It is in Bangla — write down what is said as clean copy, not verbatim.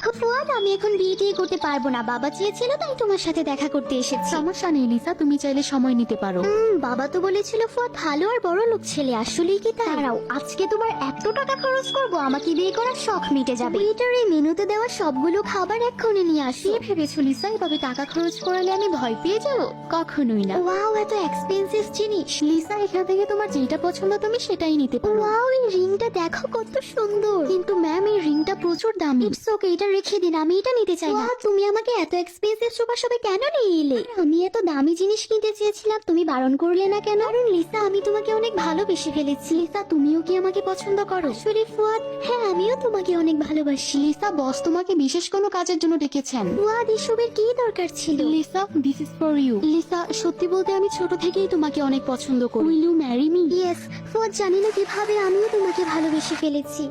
দেখো ফুয়াদ, আমি এখন বিয়ে করতে পারবো না, বাবা চেয়েছিল তাই তোমার সাথে দেখা করতে এসেছি। সমস্যা নেই লিসা, তুমি চাইলে সময় নিতে পারো। বাবা তো বলেছিল ফুয়াদ ভালো আর বড় লোক ছেলে, আসলেই কি তাই? দাঁড়াও, আজকে তোমার এত টাকা খরচ করবো, আমাকে বিয়ে করার শখ মিটে যাবে। এটার এই মেনুতে দেওয়া সবগুলো খাবার এক্ষুনি নিয়ে আসি। কি ভেবেছো লিসা, এভাবে টাকা খরচ করালে আমি ভয় পেয়ে যাবো? কখনোই না। ওয়াও, এত এক্সপেন্সিভ জিনিস। লিসা, এখান থেকে তোমার যেটা পছন্দ তুমি সেটাই নিতে পারো। ওয়াও, এই রিংটা দেখো কত সুন্দর। কিন্তু ম্যাম, এই রিংটা প্রচুর দামি। ইটস ওকে, এটা রেখে দিন, আমি এটা নিতে চাই না। তুমি আমাকে এত এক্সপেন্সিভ সোফা শপে কেন নিয়ে এলে? আমি এত দামি জিনিস কিনতে চেয়েছিলাম, তুমি বারণ করলে না কেন? কারণ লিসা, আমি তোমাকে অনেক ভালোবেসে ফেলেছি। লিসা, তুমিও কি আমাকে পছন্দ করো? আসলে ফুয়াদ, হ্যাঁ, আমিও তোমাকে অনেক ভালোবাসি। লিসা, বস তোমাকে বিশেষ কোনো কাজের জন্য ডেকেছেন। ফুয়াদ, এসবের কি দরকার ছিল? Lisa, this is for you. Lisa, সত্যি বলতে আমি ছোট থেকেই তোমাকে অনেক পছন্দ করি। Will you marry me? Yes Fuad, জানি না কিভাবে আমিও তোমাকে ভালোবেসে ফেলেছি।